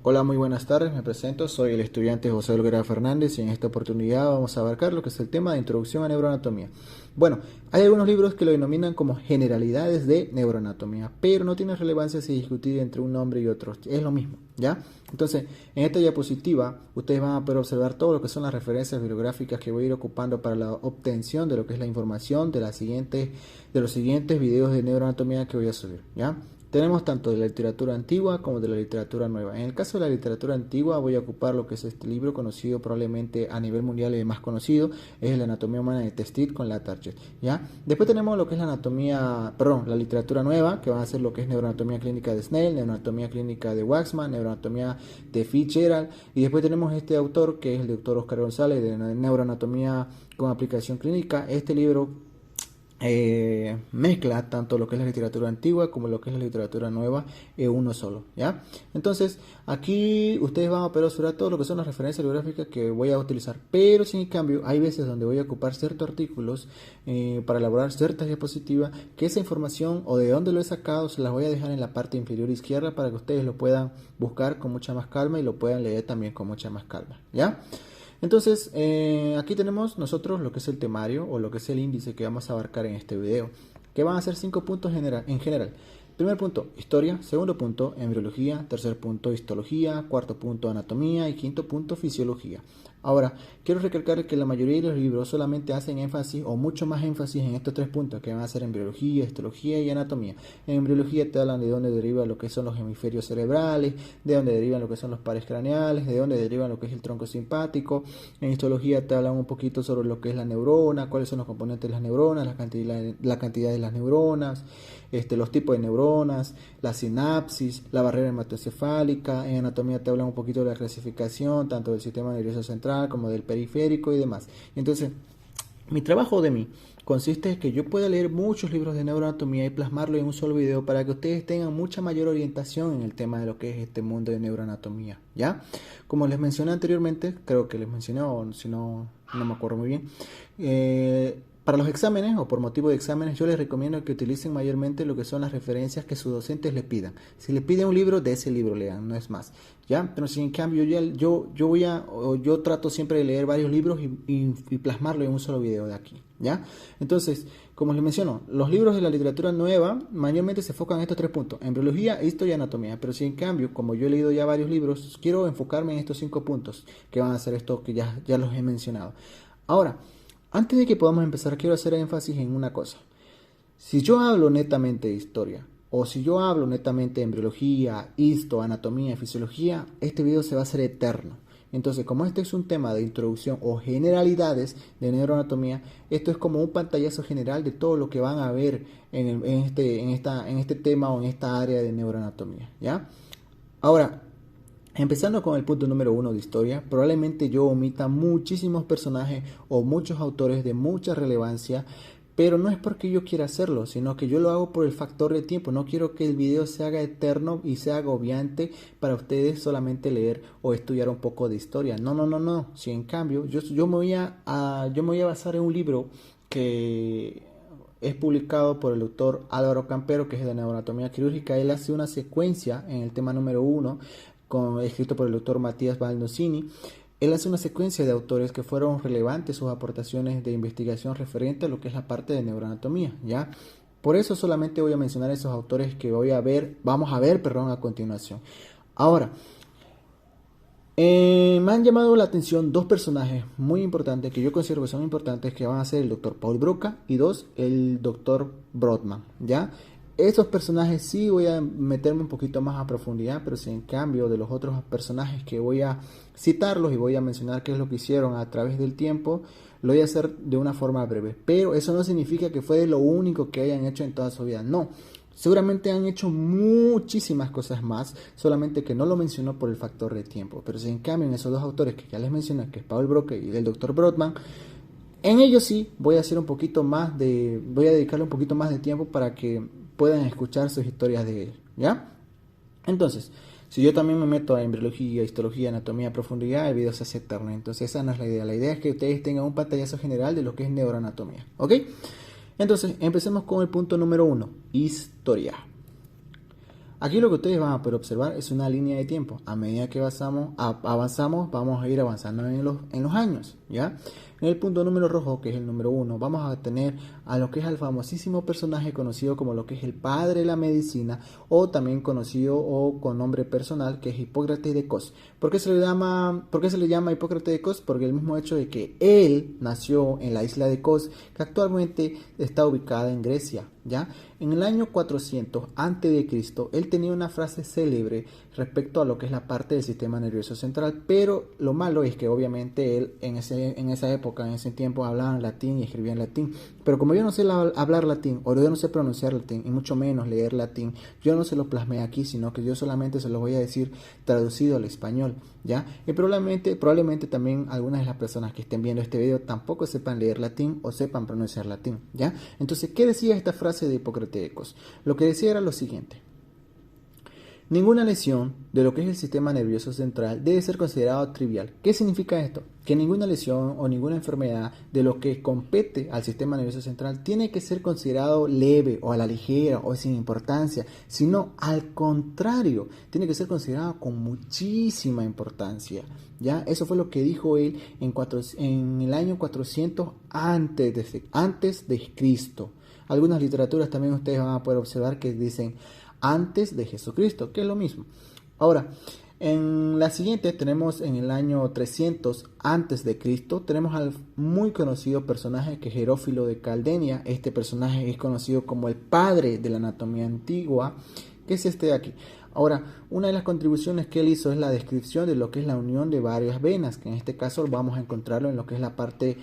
Hola, muy buenas tardes, me presento, soy el estudiante José Olguera Fernández y en esta oportunidad vamos a abarcar lo que es el tema de introducción a neuroanatomía. Bueno, hay algunos libros que lo denominan como generalidades de neuroanatomía, pero no tiene relevancia si discutir entre un nombre y otro, es lo mismo, ¿ya? Entonces, en esta diapositiva ustedes van a poder observar todo lo que son las referencias bibliográficas que voy a ir ocupando para la obtención de lo que es la información de los siguientes videos de neuroanatomía que voy a subir, ¿ya? Tenemos tanto de la literatura antigua como de la literatura nueva. En el caso de la literatura antigua voy a ocupar lo que es este libro conocido probablemente a nivel mundial el más conocido, es la anatomía humana de Testit con la Target, ¿ya? Después tenemos lo que es la literatura nueva, que va a ser lo que es neuroanatomía clínica de Snell, neuroanatomía clínica de Waxman, neuroanatomía de Fitzgerald, y después tenemos este autor que es el doctor Oscar González de neuroanatomía con aplicación clínica. Este libro mezcla tanto lo que es la literatura antigua como lo que es la literatura nueva en uno solo, ¿ya? Entonces, aquí ustedes van a poder observar todo lo que son las referencias bibliográficas que voy a utilizar, pero sin cambio, hay veces donde voy a ocupar ciertos artículos para elaborar ciertas diapositivas, que esa información o de dónde lo he sacado se las voy a dejar en la parte inferior izquierda para que ustedes lo puedan buscar con mucha más calma y lo puedan leer también con mucha más calma, ¿ya? Entonces, aquí tenemos nosotros lo que es el temario o lo que es el índice que vamos a abarcar en este video, que van a ser 5 puntos en general. Primer punto, historia. Segundo punto, embriología. Tercer punto, histología. Cuarto punto, anatomía. Y quinto punto, fisiología. Ahora, quiero recalcar que la mayoría de los libros solamente hacen énfasis o mucho más énfasis en estos tres puntos que van a ser embriología, histología y anatomía. En embriología te hablan de dónde deriva lo que son los hemisferios cerebrales, de dónde derivan lo que son los pares craneales, de dónde derivan lo que es el tronco simpático. En histología te hablan un poquito sobre lo que es la neurona, cuáles son los componentes de las neuronas, la cantidad de las neuronas, los tipos de neuronas, la sinapsis, la barrera hematocefálica. En anatomía te hablan un poquito de la clasificación, tanto del sistema nervioso central como del periférico y demás. Entonces, mi trabajo de mí consiste en que yo pueda leer muchos libros de neuroanatomía y plasmarlo en un solo video para que ustedes tengan mucha mayor orientación en el tema de lo que es este mundo de neuroanatomía, ¿ya? Como les mencioné anteriormente, creo que les mencioné, o si no, no me acuerdo muy bien, para los exámenes o por motivo de exámenes yo les recomiendo que utilicen mayormente lo que son las referencias que sus docentes les pidan. Si les piden un libro, de ese libro lean, no es más, ¿ya? Pero si en cambio yo trato siempre de leer varios libros y plasmarlo en un solo video de aquí, ¿ya? Entonces, como les menciono, los libros de la literatura nueva mayormente se enfocan en estos tres puntos: embriología, historia y anatomía. Pero si en cambio, como yo he leído ya varios libros, quiero enfocarme en estos 5 puntos que van a ser estos que ya los he mencionado. Ahora, antes de que podamos empezar, quiero hacer énfasis en una cosa. Si yo hablo netamente de historia, o si yo hablo netamente de embriología, histo, anatomía y fisiología, este video se va a hacer eterno. Entonces, como este es un tema de introducción o generalidades de neuroanatomía, esto es como un pantallazo general de todo lo que van a ver en este tema o en esta área de neuroanatomía, ¿ya? Ahora, empezando con el punto número 1 de historia, probablemente yo omita muchísimos personajes o muchos autores de mucha relevancia, pero no es porque yo quiera hacerlo, sino que yo lo hago por el factor de tiempo. No quiero que el video se haga eterno y sea agobiante para ustedes solamente leer o estudiar un poco de historia. No, no, no, no. Si en cambio yo me voy a basar en un libro que es publicado por el doctor Álvaro Campero, que es de neuroanatomía quirúrgica. Él hace una secuencia en el tema número 1 escrito por el doctor Matías Baldocini. Él hace una secuencia de autores que fueron relevantes sus aportaciones de investigación referente a lo que es la parte de neuroanatomía, ¿ya? Por eso solamente voy a mencionar esos autores que vamos a ver, a continuación. Ahora, me han llamado la atención dos personajes muy importantes que yo considero que son importantes, que van a ser el doctor Paul Broca y el doctor Brodmann, ¿ya? Esos personajes sí voy a meterme un poquito más a profundidad, pero si en cambio de los otros personajes que voy a citarlos y voy a mencionar qué es lo que hicieron a través del tiempo, lo voy a hacer de una forma breve. Pero eso no significa que fue lo único que hayan hecho en toda su vida, no. Seguramente han hecho muchísimas cosas más, solamente que no lo mencionó por el factor de tiempo. Pero si en cambio en esos dos autores que ya les mencioné, que es Paul Broca y el doctor Brodmann, en ellos sí voy a dedicarle un poquito más de tiempo para que puedan escuchar sus historias de ellos, ¿ya? Entonces, si yo también me meto a embriología, histología, anatomía a profundidad, el video se hace eterno. Entonces esa no es la idea. La idea es que ustedes tengan un pantallazo general de lo que es neuroanatomía, ¿ok? Entonces, empecemos con el punto número 1, historia. Aquí lo que ustedes van a poder observar es una línea de tiempo. A medida que avanzamos, vamos a ir avanzando en los años, ¿ya? En el punto número rojo, que es el número 1, vamos a tener a lo que es al famosísimo personaje conocido como lo que es el padre de la medicina, o también conocido o con nombre personal, que es Hipócrates de Cos. ¿Por qué se le llama Hipócrates de Cos? Porque el mismo hecho de que él nació en la isla de Kos, que actualmente está ubicada en Grecia, ¿ya? En el año 400 a.C., él tenía una frase célebre respecto a lo que es la parte del sistema nervioso central, pero lo malo es que obviamente él en esa época, en ese tiempo, hablaba latín y escribía en latín, pero como yo no sé hablar latín, o yo no sé pronunciar latín, y mucho menos leer latín, yo no se lo plasmé aquí, sino que yo solamente se lo voy a decir traducido al español, ¿ya? Y probablemente también algunas de las personas que estén viendo este video tampoco sepan leer latín o sepan pronunciar latín, ¿ya? Entonces, ¿qué decía esta frase de Hipócrates de Cos? Lo que decía era lo siguiente: ninguna lesión de lo que es el sistema nervioso central debe ser considerado trivial. ¿Qué significa esto? Que ninguna lesión o ninguna enfermedad de lo que compete al sistema nervioso central tiene que ser considerado leve o a la ligera o sin importancia, sino al contrario, tiene que ser considerado con muchísima importancia. ¿Ya? Eso fue lo que dijo él en el año 400 antes de Cristo. Algunas literaturas también ustedes van a poder observar que dicen antes de Jesucristo, que es lo mismo. Ahora, en la siguiente tenemos en el año 300 antes de Cristo, tenemos al muy conocido personaje que es Jerófilo de Caldenia. Este personaje es conocido como el padre de la anatomía antigua, que es este de aquí. Ahora, una de las contribuciones que él hizo es la descripción de lo que es la unión de varias venas, que en este caso vamos a encontrarlo en lo que es la parte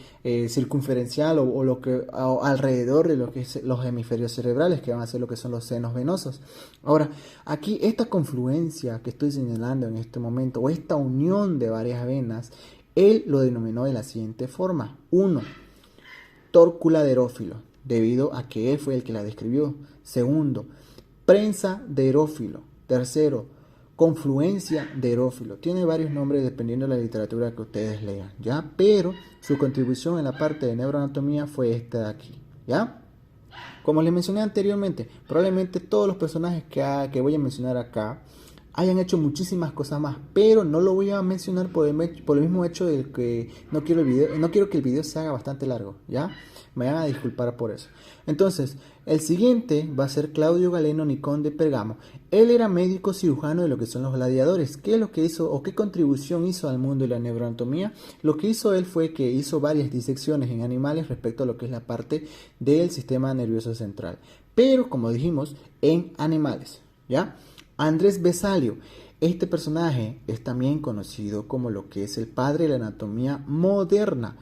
circunferencial o alrededor de lo que es los hemisferios cerebrales, que van a ser lo que son los senos venosos. Ahora, aquí esta confluencia que estoy señalando en este momento, o esta unión de varias venas, él lo denominó de la siguiente forma. 1. Tórcula de Herófilo, debido a que él fue el que la describió. 2. Prensa de Herófilo. 3. Confluencia de Herófilo. Tiene varios nombres dependiendo de la literatura que ustedes lean, ¿ya? Pero su contribución en la parte de neuroanatomía fue esta de aquí, ¿ya? Como les mencioné anteriormente, probablemente todos los personajes que voy a mencionar acá hayan hecho muchísimas cosas más, pero no lo voy a mencionar por el mismo hecho de que no quiero que el video se haga bastante largo, ¿ya? Me van a disculpar por eso. Entonces, el siguiente va a ser Claudio Galeno Nicón de Pergamo. Él era médico cirujano de lo que son los gladiadores. ¿Qué es lo que hizo o qué contribución hizo al mundo de la neuroanatomía? Lo que hizo él fue que hizo varias disecciones en animales respecto a lo que es la parte del sistema nervioso central. Pero, como dijimos, en animales, ¿ya? Andrés Vesalio. Este personaje es también conocido como lo que es el padre de la anatomía moderna.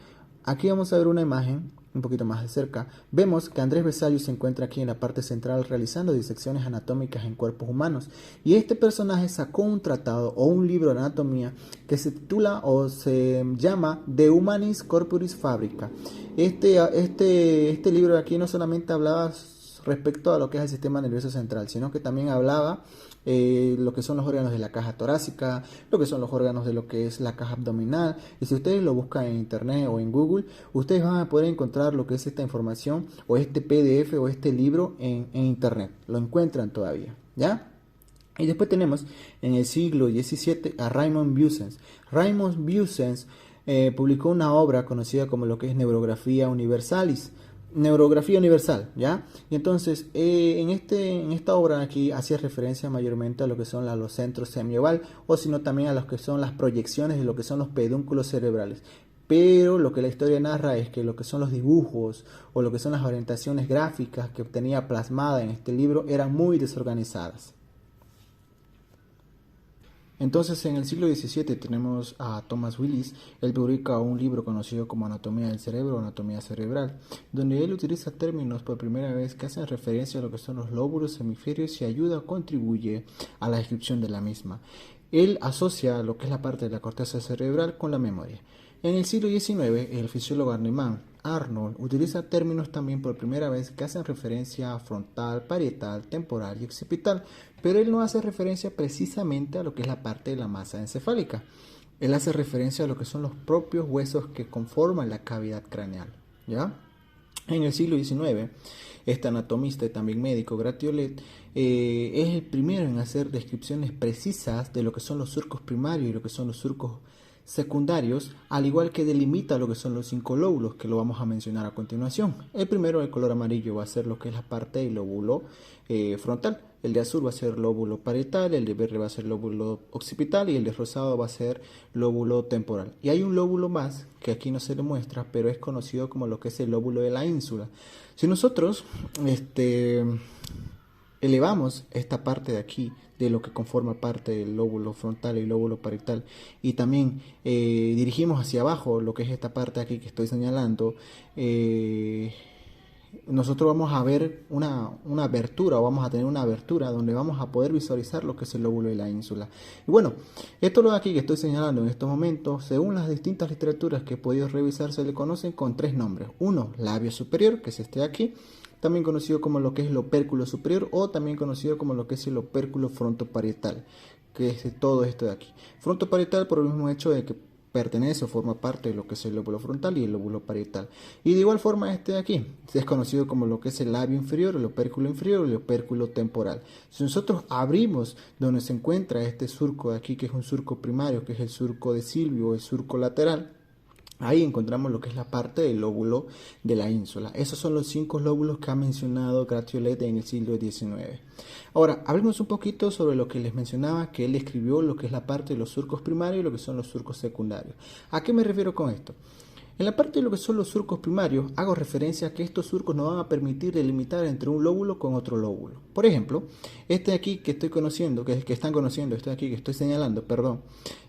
Aquí vamos a ver una imagen un poquito más de cerca. Vemos que Andrés Vesalio se encuentra aquí en la parte central realizando disecciones anatómicas en cuerpos humanos, y este personaje sacó un tratado o un libro de anatomía que se titula o se llama De Humanis Corporis Fabrica. Este libro de aquí no solamente hablaba respecto a lo que es el sistema nervioso central, sino que también hablaba lo que son los órganos de la caja torácica, lo que son los órganos de lo que es la caja abdominal. Y si ustedes lo buscan en internet o en Google, ustedes van a poder encontrar lo que es esta información o este PDF o este libro en internet. Lo encuentran todavía, ¿ya? Y después tenemos en el siglo XVII a Raymond Bussens. Raymond Bussens publicó una obra conocida como lo que es Neurografía Universalis. Neurografía universal, ¿ya? Y entonces, en esta obra aquí hacía referencia mayormente a lo que son los centros semioval, o sino también a lo que son las proyecciones de lo que son los pedúnculos cerebrales. Pero lo que la historia narra es que lo que son los dibujos o lo que son las orientaciones gráficas que obtenía plasmada en este libro eran muy desorganizadas. Entonces, en el siglo XVII tenemos a Thomas Willis. Él publica un libro conocido como Anatomía del Cerebro o Anatomía Cerebral, donde él utiliza términos por primera vez que hacen referencia a lo que son los lóbulos, hemisferios, y ayuda o contribuye a la descripción de la misma. Él asocia lo que es la parte de la corteza cerebral con la memoria. En el siglo XIX, el fisiólogo Arnold utiliza términos también por primera vez que hacen referencia a frontal, parietal, temporal y occipital, pero él no hace referencia precisamente a lo que es la parte de la masa encefálica. Él hace referencia a lo que son los propios huesos que conforman la cavidad craneal, ¿ya? En el siglo XIX, este anatomista y también médico, Gratiolet, es el primero en hacer descripciones precisas de lo que son los surcos primarios y lo que son los surcos secundarios, al igual que delimita lo que son los 5 lóbulos, que lo vamos a mencionar a continuación. El primero, el color amarillo, va a ser lo que es la parte del lóbulo frontal. El de azul va a ser lóbulo parietal, el de verde va a ser lóbulo occipital y el de rosado va a ser lóbulo temporal. Y hay un lóbulo más que aquí no se le muestra, pero es conocido como lo que es el lóbulo de la ínsula. Si nosotros elevamos esta parte de aquí, de lo que conforma parte del lóbulo frontal y lóbulo parietal, y también dirigimos hacia abajo lo que es esta parte aquí que estoy señalando, nosotros vamos a ver una abertura, o vamos a tener una abertura donde vamos a poder visualizar lo que es el lóbulo de la ínsula. Y bueno, esto lo de aquí que estoy señalando en estos momentos, según las distintas literaturas que he podido revisar, se le conocen con 3 nombres. Uno, labio superior, que es este de aquí, también conocido como lo que es el opérculo superior, o también conocido como lo que es el opérculo frontoparietal, que es todo esto de aquí. Frontoparietal por el mismo hecho de que pertenece o forma parte de lo que es el lóbulo frontal y el lóbulo parietal. Y de igual forma este de aquí es conocido como lo que es el labio inferior, el opérculo inferior y el opérculo temporal. Si nosotros abrimos donde se encuentra este surco de aquí, que es un surco primario, que es el surco de Silvio o el surco lateral, ahí encontramos lo que es la parte del lóbulo de la ínsula. Esos son los 5 lóbulos que ha mencionado Gratiolet en el siglo XIX. Ahora, hablemos un poquito sobre lo que les mencionaba, que él escribió lo que es la parte de los surcos primarios y lo que son los surcos secundarios. ¿A qué me refiero con esto? En la parte de lo que son los surcos primarios, hago referencia a que estos surcos nos van a permitir delimitar entre un lóbulo con otro lóbulo. Por ejemplo, este de aquí que estoy conociendo, que están conociendo, este de aquí que estoy señalando, perdón,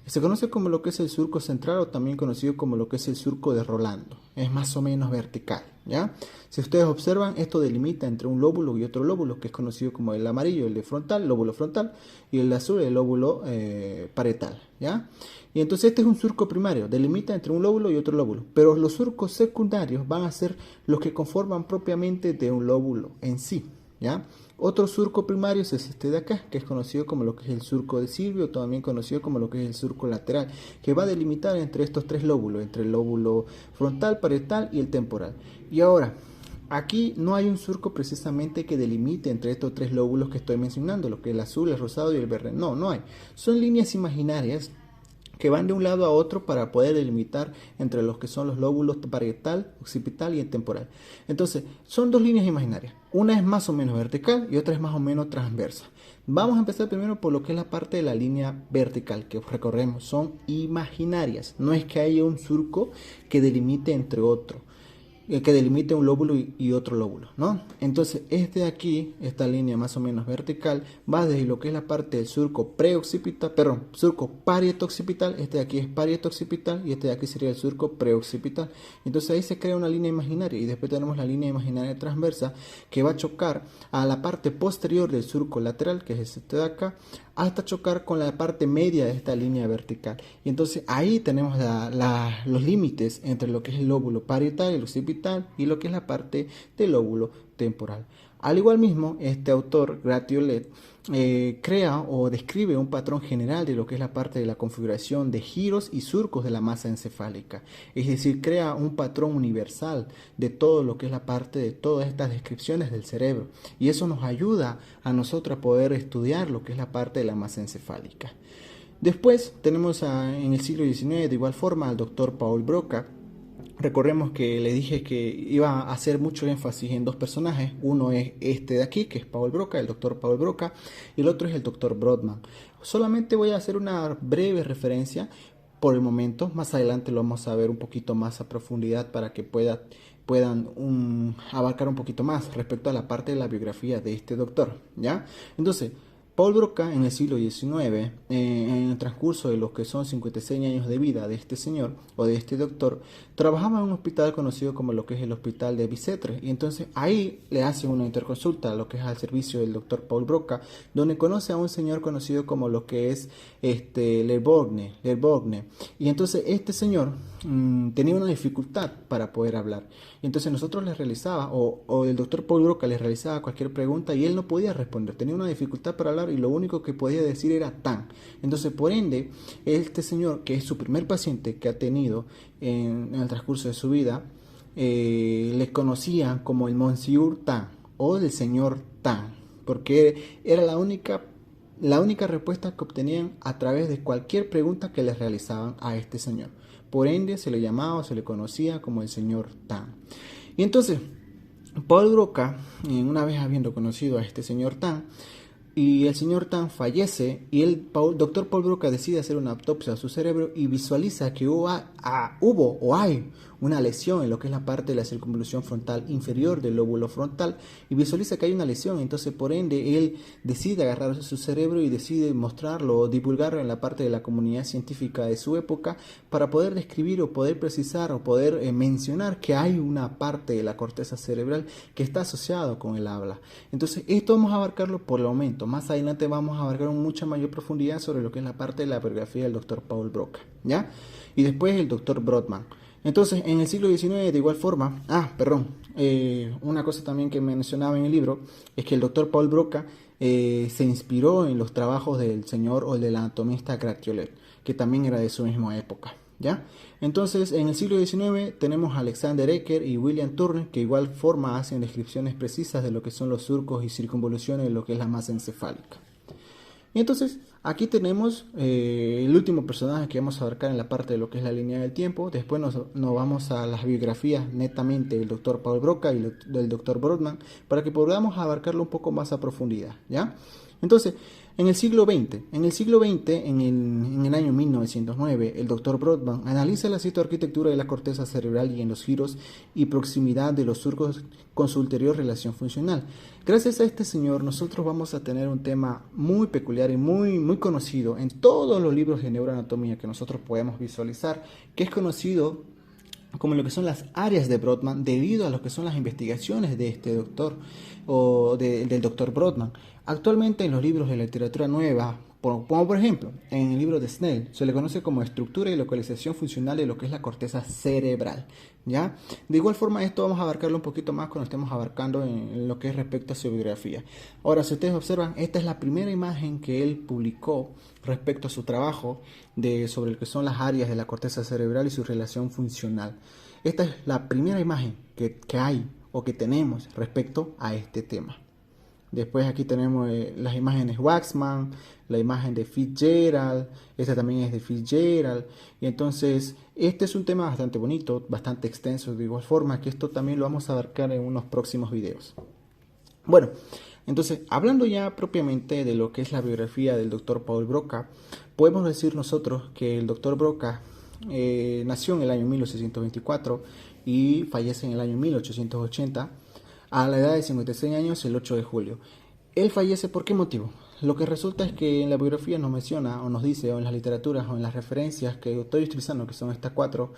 se conoce como lo que es el surco central o también conocido como lo que es el surco de Rolando. Es más o menos vertical, ¿ya? Si ustedes observan, esto delimita entre un lóbulo y otro lóbulo, que es conocido como el amarillo, el de frontal, lóbulo frontal, y el azul, el lóbulo parietal, ¿ya? Y entonces este es un surco primario, delimita entre un lóbulo y otro lóbulo, pero los surcos secundarios van a ser los que conforman propiamente de un lóbulo en sí, ¿ya? Otro surco primario es este de acá, que es conocido como lo que es el surco de Silvio, también conocido como lo que es el surco lateral, que va a delimitar entre estos 3 lóbulos, entre el lóbulo frontal, parietal y el temporal. Y ahora, aquí no hay un surco precisamente que delimite entre estos 3 lóbulos que estoy mencionando, lo que es el azul, el rosado y el verde. No, no hay. Son líneas imaginarias que van de un lado a otro para poder delimitar entre los que son los lóbulos parietal, occipital y el temporal. Entonces, son 2 líneas imaginarias. Una es más o menos vertical y otra es más o menos transversa. Vamos a empezar primero por lo que es la parte de la línea vertical que recorremos. Son imaginarias. No es que haya un surco que delimite entre otro, que delimite un lóbulo y otro lóbulo, ¿no? Entonces, este de aquí, esta línea más o menos vertical, va desde lo que es la parte del surco preoccipital, perdón, surco parietoccipital, este de aquí es parietoccipital y este de aquí sería el surco preoccipital. Entonces ahí se crea una línea imaginaria y después tenemos la línea imaginaria transversa que va a chocar a la parte posterior del surco lateral, que es este de acá, hasta chocar con la parte media de esta línea vertical. Y entonces ahí tenemos los límites entre lo que es el lóbulo parietal, el occipital y lo que es la parte del lóbulo temporal. Al igual mismo, este autor, Gratiolet, crea o describe un patrón general de lo que es la parte de la configuración de giros y surcos de la masa encefálica. Es decir, crea un patrón universal de todo lo que es la parte de todas estas descripciones del cerebro. Y eso nos ayuda a nosotros a poder estudiar lo que es la parte de la masa encefálica. Después tenemos en el siglo XIX de igual forma al doctor Paul Broca. Recordemos que le dije que iba a hacer mucho énfasis en 2 personajes. Uno es este de aquí, que es Paul Broca, el doctor Paul Broca, y el otro es el doctor Brodmann. Solamente voy a hacer una breve referencia por el momento. Más adelante lo vamos a ver un poquito más a profundidad para que puedan abarcar un poquito más respecto a la parte de la biografía de este doctor, ¿ya? Entonces, Paul Broca en el siglo XIX, en el transcurso de los que son 56 años de vida de este señor o de este doctor, trabajaba en un hospital conocido como lo que es el hospital de Bicêtre, y entonces ahí le hacen una interconsulta a lo que es al servicio del doctor Paul Broca, donde conoce a un señor conocido como lo que es Le Borgne, y entonces este señor tenía una dificultad para poder hablar, y entonces nosotros le realizaba o el doctor Paul Broca le realizaba cualquier pregunta y él no podía responder, tenía una dificultad para hablar y lo único que podía decir era tan. Entonces, por ende, este señor, que es su primer paciente que ha tenido en el transcurso de su vida, le conocían como el Monsieur Tan o el señor Tan, porque era la única respuesta que obtenían a través de cualquier pregunta que les realizaban a este señor. Por ende, se le llamaba o se le conocía como el señor Tan. Y entonces, Paul Broca, una vez habiendo conocido a este señor Tan, y el señor Tan fallece y el doctor Paul Broca decide hacer una autopsia a su cerebro y visualiza que hubo o hay una lesión en lo que es la parte de la circunvolución frontal inferior del lóbulo frontal, y visualiza que hay una lesión. Entonces, por ende, él decide agarrar su cerebro y decide mostrarlo o divulgarlo en la parte de la comunidad científica de su época para poder describir o poder precisar o poder mencionar que hay una parte de la corteza cerebral que está asociado con el habla. Entonces, esto vamos a abarcarlo por el momento. Más adelante vamos a abarcar con mucha mayor profundidad sobre lo que es la parte de la biografía del doctor Paul Broca, ¿ya? Y después el doctor Brodmann. Entonces, en el siglo XIX, de igual forma, una cosa también que mencionaba en el libro es que el doctor Paul Broca se inspiró en los trabajos del señor o del anatomista Gratiolet, que también era de su misma época, ¿ya? Entonces, en el siglo XIX tenemos a Alexander Ecker y William Turner, que de igual forma hacen descripciones precisas de lo que son los surcos y circunvoluciones de lo que es la masa encefálica. Y entonces, aquí tenemos el último personaje que vamos a abarcar en la parte de lo que es la línea del tiempo. Después nos vamos a las biografías netamente del doctor Paul Broca y del doctor Brodmann, para que podamos abarcarlo un poco más a profundidad, ¿ya? Entonces, en el siglo XX, en el año 1909, el doctor Brodmann analiza la citoarquitectura de la corteza cerebral y en los giros y proximidad de los surcos con su ulterior relación funcional. Gracias a este señor, nosotros vamos a tener un tema muy peculiar y muy conocido en todos los libros de neuroanatomía que nosotros podemos visualizar, que es conocido como lo que son las áreas de Brodmann, debido a lo que son las investigaciones de este doctor o del doctor Brodmann. Actualmente en los libros de literatura nueva, como por ejemplo en el libro de Snell, se le conoce como estructura y localización funcional de lo que es la corteza cerebral, ¿ya? De igual forma, esto vamos a abarcarlo un poquito más cuando estemos abarcando en lo que es respecto a su biografía. Ahora, si ustedes observan, esta es la primera imagen que él publicó respecto a su trabajo sobre lo que son las áreas de la corteza cerebral y su relación funcional. Esta es la primera imagen que hay o que tenemos respecto a este tema. Después aquí tenemos las imágenes Waxman, la imagen de Fitzgerald, esta también es de Fitzgerald. Y entonces este es un tema bastante bonito, bastante extenso, de igual forma que esto también lo vamos a abarcar en unos próximos videos. Bueno, entonces hablando ya propiamente de lo que es la biografía del doctor Paul Broca, podemos decir nosotros que el doctor Broca nació en el año 1824 y fallece en el año 1880. A la edad de 56 años, el 8 de julio. Él fallece, ¿por qué motivo? Lo que resulta es que en la biografía nos menciona, o nos dice, o en las literaturas, o en las referencias que estoy utilizando, que son estas 4,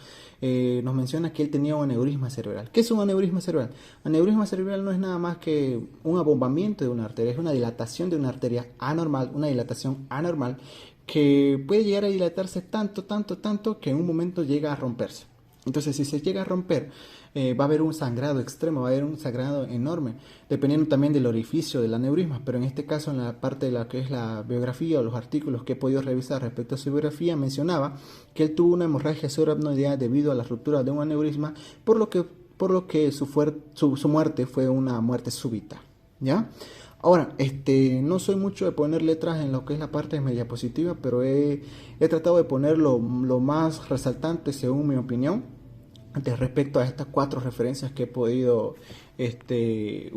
nos menciona que él tenía un aneurisma cerebral. ¿Qué es un aneurisma cerebral? Aneurisma cerebral no es nada más que un abombamiento de una arteria, es una dilatación de una arteria anormal, una dilatación anormal, que puede llegar a dilatarse tanto, que en un momento llega a romperse. Entonces, si se llega a romper, va a haber un sangrado extremo, va a haber un sangrado enorme, dependiendo también del orificio del aneurisma. Pero en este caso, en la parte de la que es la biografía o los artículos que he podido revisar respecto a su biografía, mencionaba que él tuvo una hemorragia subaracnoidea debido a la ruptura de un aneurisma, por lo que su muerte fue una muerte súbita, ¿ya? Ahora, no soy mucho de poner letras en lo que es la parte de mi diapositiva, pero he tratado de poner lo más resaltante según mi opinión respecto a estas 4 referencias que he podido, que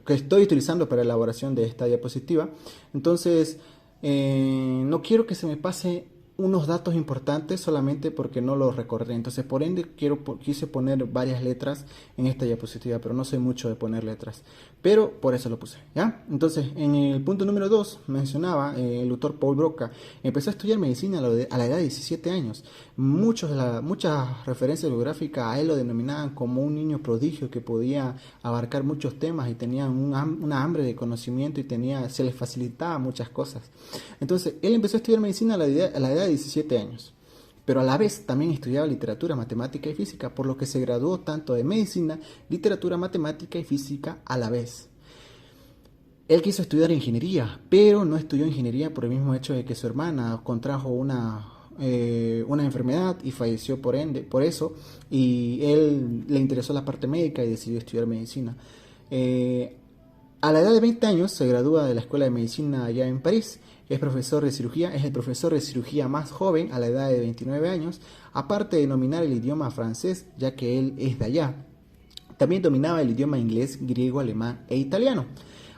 estoy utilizando para la elaboración de esta diapositiva. Entonces, no quiero que se me pase unos datos importantes solamente porque no los recordaré. Entonces, por ende, quise poner varias letras en esta diapositiva, pero no sé mucho de poner letras. Pero por eso lo puse, ¿ya? Entonces, en el punto número 2 mencionaba el doctor Paul Broca empezó a estudiar medicina a la edad de 17 años. Muchas referencias biográficas a él lo denominaban como un niño prodigio que podía abarcar muchos temas y tenía una hambre de conocimiento y se le facilitaba muchas cosas. Entonces, él empezó a estudiar medicina a la edad de 17 años. Pero a la vez también estudiaba literatura, matemática y física, por lo que se graduó tanto de medicina, literatura, matemática y física a la vez. Él quiso estudiar ingeniería, pero no estudió ingeniería por el mismo hecho de que su hermana contrajo una una enfermedad y falleció por eso, y él le interesó la parte médica y decidió estudiar medicina. A la edad de 20 años se gradúa de la Escuela de Medicina allá en París. Es profesor de cirugía, es el profesor de cirugía más joven a la edad de 29 años, aparte de dominar el idioma francés, ya que él es de allá. También dominaba el idioma inglés, griego, alemán e italiano.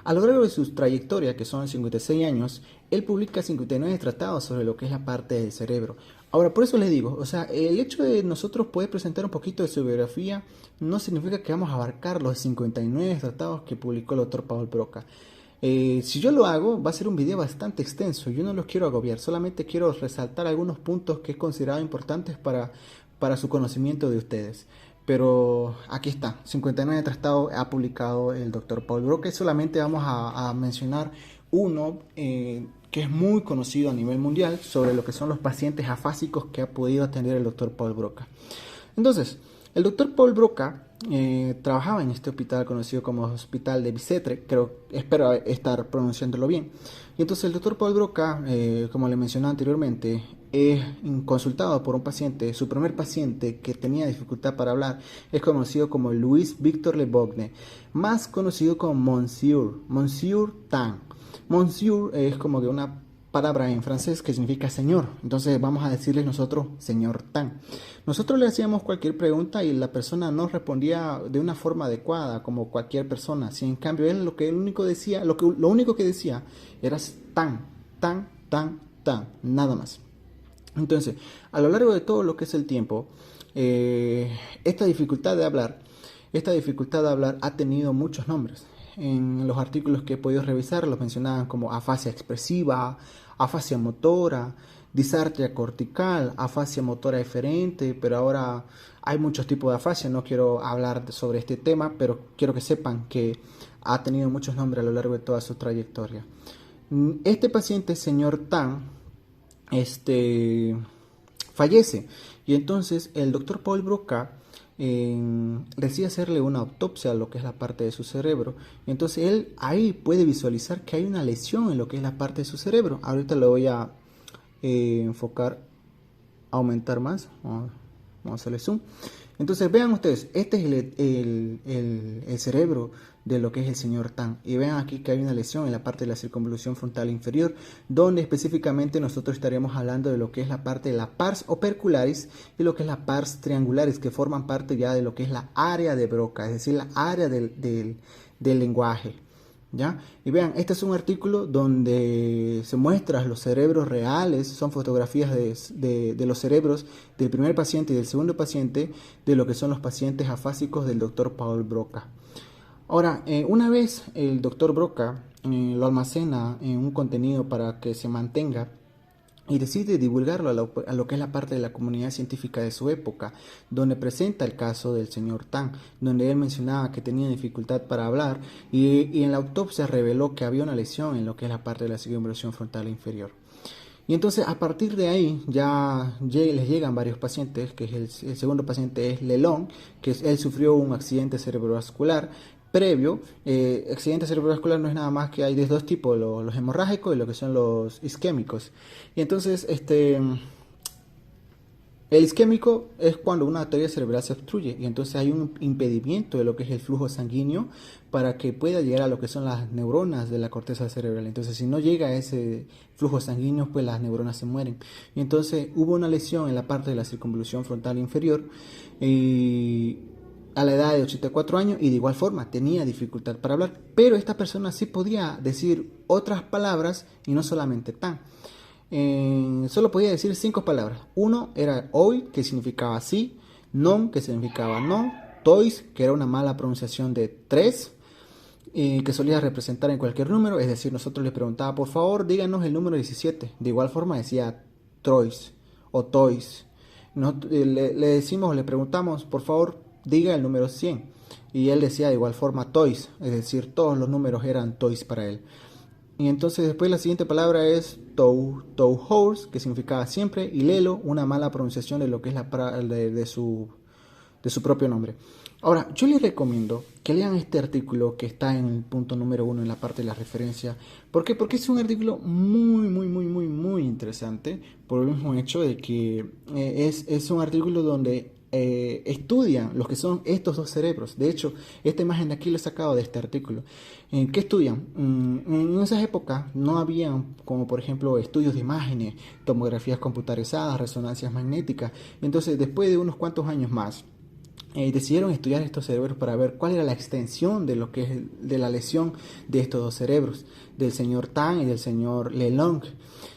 A lo largo de su trayectoria, que son 56 años, él publica 59 tratados sobre lo que es la parte del cerebro. Ahora, por eso les digo, o sea, el hecho de nosotros poder presentar un poquito de su biografía no significa que vamos a abarcar los 59 tratados que publicó el doctor Paul Broca. Si yo lo hago, va a ser un video bastante extenso. Yo no los quiero agobiar, solamente quiero resaltar algunos puntos que he considerado importantes para su conocimiento de ustedes. Pero aquí está, 59 tratados ha publicado el doctor Paul Broca, y solamente vamos a mencionar uno que es muy conocido a nivel mundial sobre lo que son los pacientes afásicos que ha podido atender el doctor Paul Broca. Entonces, el doctor Paul Broca trabajaba en este hospital conocido como Hospital de Bicêtre, espero estar pronunciándolo bien. Y entonces el doctor Paul Broca, como le mencioné anteriormente, es consultado por un paciente. Su primer paciente que tenía dificultad para hablar es conocido como Louis Victor Le Bogne, más conocido como Monsieur Tan. Monsieur es como que una palabra en francés que significa señor, entonces vamos a decirle nosotros señor Tan. Nosotros le hacíamos cualquier pregunta y la persona nos respondía de una forma adecuada, como cualquier persona. Si en cambio él lo único que decía era tan, tan, tan, tan, nada más. Entonces, a lo largo de todo lo que es el tiempo, esta dificultad de hablar ha tenido muchos nombres. En los artículos que he podido revisar los mencionaban como afasia expresiva, afasia motora, disartria cortical, afasia motora eferente, pero ahora hay muchos tipos de afasia. No quiero hablar sobre este tema, pero quiero que sepan que ha tenido muchos nombres a lo largo de toda su trayectoria. Este paciente, señor Tan, fallece, y entonces el doctor Paul Broca decide hacerle una autopsia a lo que es la parte de su cerebro. Y entonces él ahí puede visualizar que hay una lesión en lo que es la parte de su cerebro. Ahorita lo voy a enfocar, aumentar más, vamos a hacerle zoom. Entonces vean ustedes, este es el cerebro de lo que es el señor Tan, y vean aquí que hay una lesión en la parte de la circunvolución frontal inferior, donde específicamente nosotros estaríamos hablando de lo que es la parte de la pars opercularis y lo que es la pars triangularis, que forman parte ya de lo que es la área de Broca, es decir, la área del lenguaje. ¿Ya? Y vean, este es un artículo donde se muestran los cerebros reales, son fotografías de los cerebros del primer paciente y del segundo paciente, de lo que son los pacientes afásicos del doctor Paul Broca. Ahora, una vez el doctor Broca lo almacena en un contenido para que se mantenga, y decide divulgarlo a lo que es la parte de la comunidad científica de su época, donde presenta el caso del señor Tan, donde él mencionaba que tenía dificultad para hablar, y en la autopsia reveló que había una lesión en lo que es la parte de la circunvolución frontal inferior. Y entonces a partir de ahí ya les llegan varios pacientes, que es el segundo paciente es Lelon, que él sufrió un accidente cerebrovascular previo. Accidente cerebrovascular no es nada más que hay de dos tipos, los hemorrágicos y lo que son los isquémicos. Y entonces el isquémico es cuando una arteria cerebral se obstruye, y entonces hay un impedimento de lo que es el flujo sanguíneo para que pueda llegar a lo que son las neuronas de la corteza cerebral. Entonces si no llega a ese flujo sanguíneo, pues las neuronas se mueren. Y entonces hubo una lesión en la parte de la circunvolución frontal inferior a la edad de 84 años, y de igual forma tenía dificultad para hablar, pero esta persona sí podía decir otras palabras y no solamente tan. Solo podía decir 5 palabras. Uno era hoy, que significaba sí, non, que significaba no, tois, que era una mala pronunciación de 3, que solía representar en cualquier número, es decir, nosotros le preguntaba, por favor, díganos el número 17. De igual forma decía trois o tois. Le preguntamos, por favor, diga el número 100, y él decía de igual forma toys, es decir, todos los números eran toys para él. Y entonces después la siguiente palabra es tou horse, que significaba siempre, y lelo, una mala pronunciación de lo que es de de su propio nombre. Ahora, yo les recomiendo que lean este artículo que está en el punto número 1 en la parte de la referencia. ¿Por qué? Porque es un artículo muy interesante por el mismo hecho de que es un artículo donde estudian lo que son estos dos cerebros. De hecho, esta imagen de aquí la he sacado de este artículo. ¿Qué estudian? En esas épocas no habían, como por ejemplo, estudios de imágenes, tomografías computarizadas, resonancias magnéticas. Entonces, después de unos cuantos años más, decidieron estudiar estos cerebros para ver cuál era la extensión de lo que es de la lesión de estos dos cerebros, del señor Tan y del señor Lelong.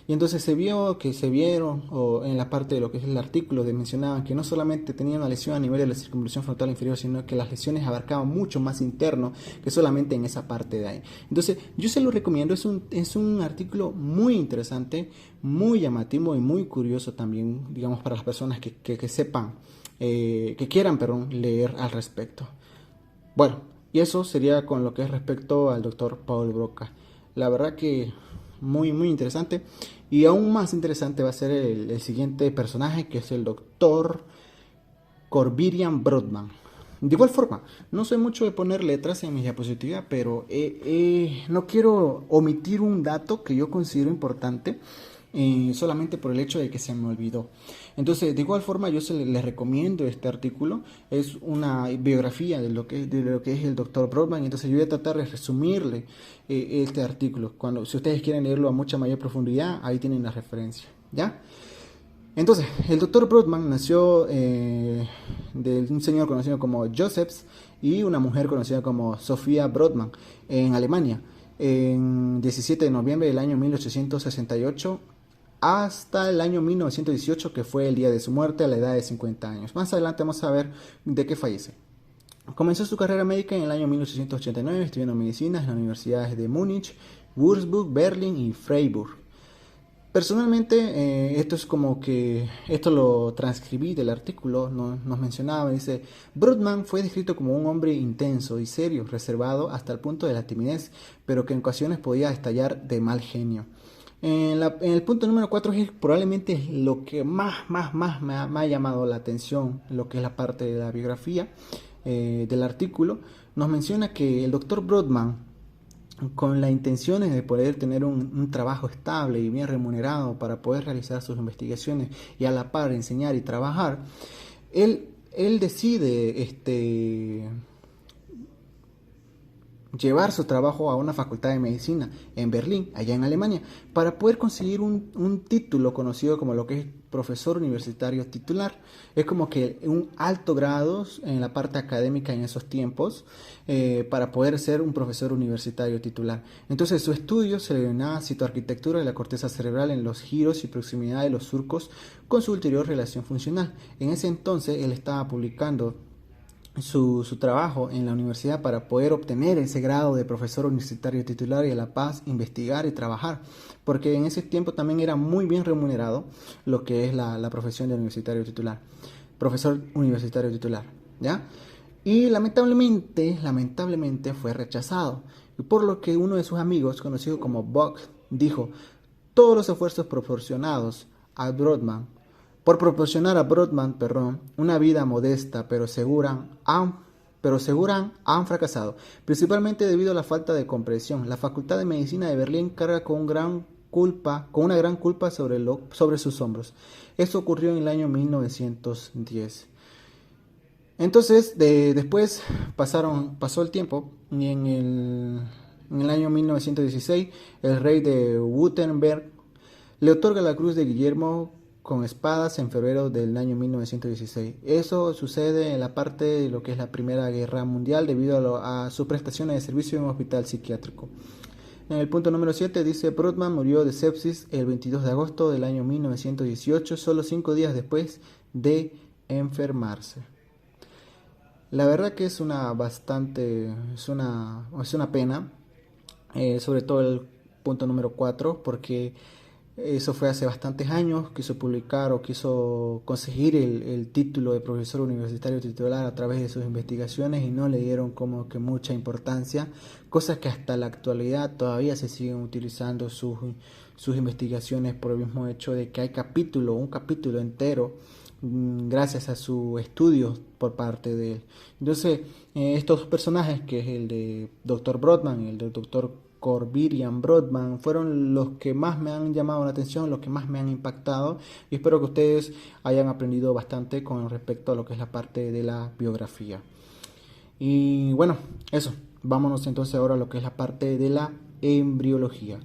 Y entonces se vieron, o en la parte de lo que es el artículo, mencionaban que no solamente tenían una lesión a nivel de la circunvolución frontal inferior, sino que las lesiones abarcaban mucho más interno que solamente en esa parte de ahí. Entonces, yo se lo recomiendo, es un artículo muy interesante, muy llamativo y muy curioso también, digamos, para las personas que sepan, que quieran, perdón, leer al respecto. Bueno, y eso sería con lo que es respecto al doctor Paul Broca. La verdad que muy interesante. Y aún más interesante va a ser el siguiente personaje, que es el doctor Corbinian Brodmann. De igual forma, no soy mucho de poner letras en mi diapositiva, pero no quiero omitir un dato que yo considero importante, solamente por el hecho de que se me olvidó. Entonces, de igual forma, yo les recomiendo este artículo. Es una biografía de lo que es el doctor Brodmann. Entonces, yo voy a tratar de resumirle este artículo. Si ustedes quieren leerlo a mucha mayor profundidad, ahí tienen la referencia, ¿ya? Entonces, el doctor Brodmann nació de un señor conocido como Josephs y una mujer conocida como Sofía Brodmann en Alemania, en 17 de noviembre del año 1868 hasta el año 1918, que fue el día de su muerte a la edad de 50 años. Más adelante vamos a ver de qué fallece. Comenzó su carrera médica en el año 1889, estudiando medicina en las universidades de Múnich, Würzburg, Berlín y Freiburg. Personalmente, esto es como que, esto lo transcribí del artículo, nos mencionaba, dice, Brodmann fue descrito como un hombre intenso y serio, reservado hasta el punto de la timidez, pero que en ocasiones podía estallar de mal genio. En el punto número 4 es probablemente lo que más me ha llamado la atención, lo que es la parte de la biografía del artículo. Nos menciona que el doctor Brodmann, con las intenciones de poder tener un trabajo estable y bien remunerado para poder realizar sus investigaciones y a la par enseñar y trabajar, él decide llevar su trabajo a una facultad de medicina en Berlín, allá en Alemania, para poder conseguir un título conocido como lo que es profesor universitario titular. Es como que un alto grado en la parte académica en esos tiempos, para poder ser un profesor universitario titular. Entonces su estudio se denominaba citoarquitectura de la corteza cerebral en los giros y proximidad de los surcos con su ulterior relación funcional. En ese entonces él estaba publicando su trabajo en la universidad para poder obtener ese grado de profesor universitario titular y a la paz investigar y trabajar, porque en ese tiempo también era muy bien remunerado lo que es la profesión de universitario titular, profesor universitario titular, ¿ya? Y lamentablemente fue rechazado, y por lo que uno de sus amigos, conocido como Bock, dijo: todos los esfuerzos proporcionados a Brodmann por proporcionar a Brodmann, una vida modesta pero segura, han fracasado, principalmente debido a la falta de comprensión. La Facultad de Medicina de Berlín carga con una gran culpa sobre sus hombros. Esto ocurrió en el año 1910. Entonces, después pasó el tiempo y en el año 1916 el rey de Württemberg le otorga la Cruz de Guillermo con espadas en febrero del año 1916. Eso sucede en la parte de lo que es la Primera Guerra Mundial debido a sus prestaciones de servicio en un hospital psiquiátrico. En el punto número 7 dice: Brodmann murió de sepsis el 22 de agosto del año 1918, solo 5 días después de enfermarse. La verdad que es una pena, sobre todo el punto número 4, porque eso fue hace bastantes años. Quiso publicar o quiso conseguir el título de profesor universitario titular a través de sus investigaciones y no le dieron como que mucha importancia, cosas que hasta la actualidad todavía se siguen utilizando sus investigaciones por el mismo hecho de que hay un capítulo entero gracias a su estudio por parte de él. Entonces, estos dos personajes, que es el de Dr. Brodman y el del Dr. Corbinian Brodman, fueron los que más me han llamado la atención, los que más me han impactado, y espero que ustedes hayan aprendido bastante con respecto a lo que es la parte de la biografía. Y bueno, eso, vámonos entonces ahora a lo que es la parte de la embriología.